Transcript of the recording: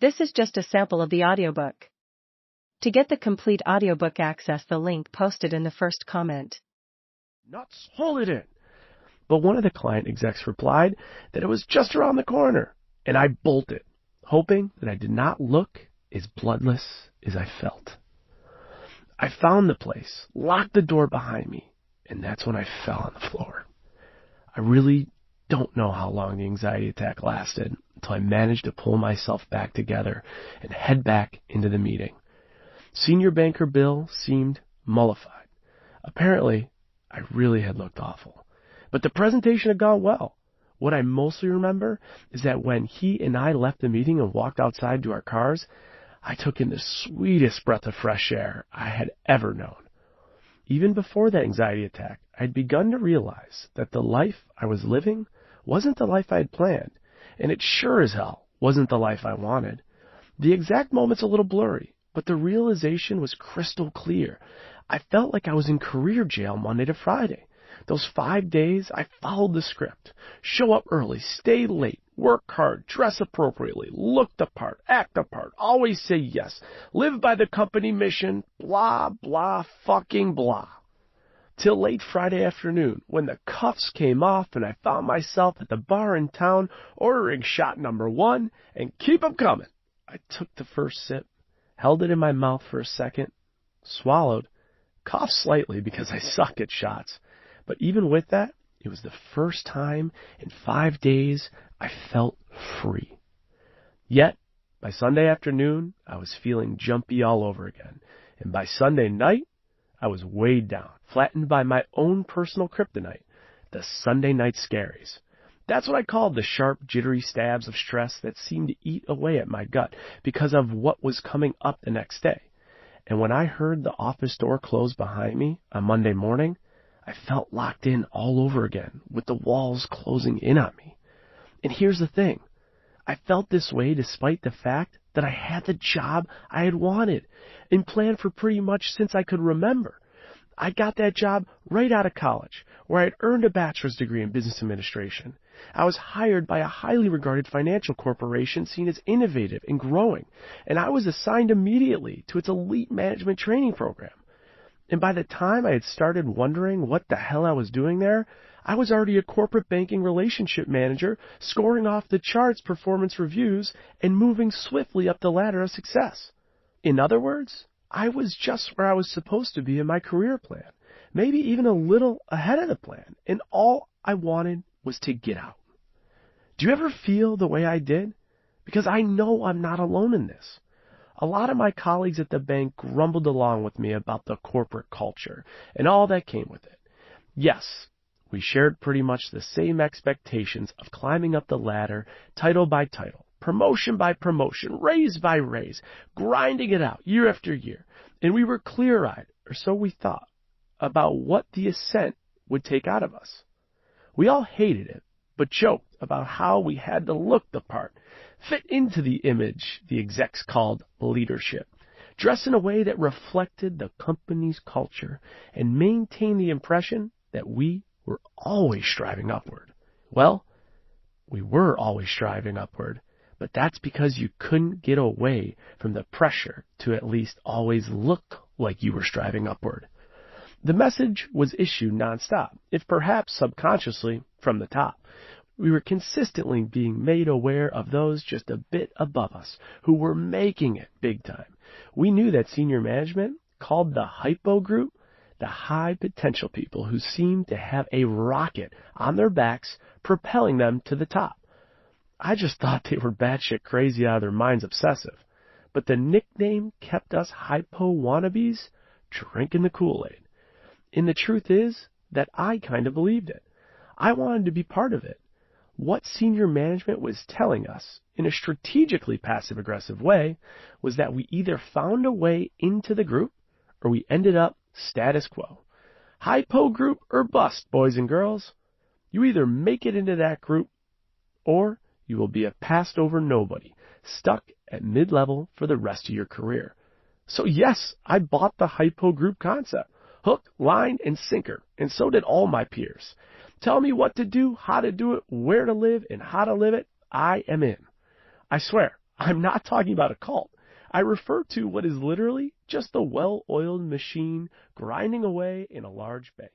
This is just a sample of the audiobook. To get the complete audiobook, access the link posted in the first comment. Nuts, hold it in. But one of the client execs replied that it was just around the corner, and I bolted, hoping that I did not look as bloodless as I felt. I found the place, locked the door behind me, and that's when I fell on the floor. I really don't know how long the anxiety attack lasted until I managed to pull myself back together and head back into the meeting. Senior banker Bill seemed mollified. Apparently, I really had looked awful. But the presentation had gone well. What I mostly remember is that when he and I left the meeting and walked outside to our cars, I took in the sweetest breath of fresh air I had ever known. Even before that anxiety attack, I'd begun to realize that the life I was living wasn't the life I had planned, and it sure as hell wasn't the life I wanted. The exact moment's a little blurry, but the realization was crystal clear. I felt like I was in career jail Monday to Friday. Those 5 days, I followed the script. Show up early, stay late, work hard, dress appropriately, look the part, act the part, always say yes, live by the company mission, blah, blah, fucking blah. Till late Friday afternoon, when the cuffs came off and I found myself at the bar in town ordering shot number 1 and keep 'em coming. I took the first sip, held it in my mouth for a second, swallowed, coughed slightly because I suck at shots. But even with that, it was the first time in 5 days I felt free. Yet, by Sunday afternoon, I was feeling jumpy all over again. And by Sunday night, I was weighed down, flattened by my own personal kryptonite, the Sunday night scaries. That's what I called the sharp, jittery stabs of stress that seemed to eat away at my gut because of what was coming up the next day. And when I heard the office door close behind me on Monday morning, I felt locked in all over again, with the walls closing in on me. And here's the thing. I felt this way despite the fact that I had the job I had wanted and planned for pretty much since I could remember. I got that job right out of college, where I had earned a bachelor's degree in business administration. I was hired by a highly regarded financial corporation seen as innovative and growing, and I was assigned immediately to its elite management training program. And by the time I had started wondering what the hell I was doing there, I was already a corporate banking relationship manager, scoring off the charts performance reviews and moving swiftly up the ladder of success. In other words, I was just where I was supposed to be in my career plan, maybe even a little ahead of the plan, and all I wanted was to get out. Do you ever feel the way I did? Because I know I'm not alone in this. A lot of my colleagues at the bank grumbled along with me about the corporate culture and all that came with it. Yes, we shared pretty much the same expectations of climbing up the ladder, title by title, promotion by promotion, raise by raise, grinding it out year after year. And we were clear-eyed, or so we thought, about what the ascent would take out of us. We all hated it, but joked about how we had to look the part, fit into the image the execs called leadership, dress in a way that reflected the company's culture, and maintain the impression that we were always striving upward. Well, we were always striving upward, but that's because you couldn't get away from the pressure to at least always look like you were striving upward. The message was issued nonstop, if perhaps subconsciously, from the top. We were consistently being made aware of those just a bit above us who were making it big time. We knew that senior management called the hypo group the high potential people who seemed to have a rocket on their backs propelling them to the top. I just thought they were batshit crazy out of their minds obsessive. But the nickname kept us hypo wannabes drinking the Kool-Aid. And the truth is that I kind of believed it. I wanted to be part of it. What senior management was telling us, in a strategically passive-aggressive way, was that we either found a way into the group, or we ended up status quo. Hypo group or bust, boys and girls. You either make it into that group, or you will be a passed-over nobody, stuck at mid-level for the rest of your career. So yes, I bought the hypo group concept. Hook, line, and sinker, and so did all my peers. Tell me what to do, how to do it, where to live, and how to live it, I am in. I swear, I'm not talking about a cult. I refer to what is literally just a well-oiled machine grinding away in a large bank.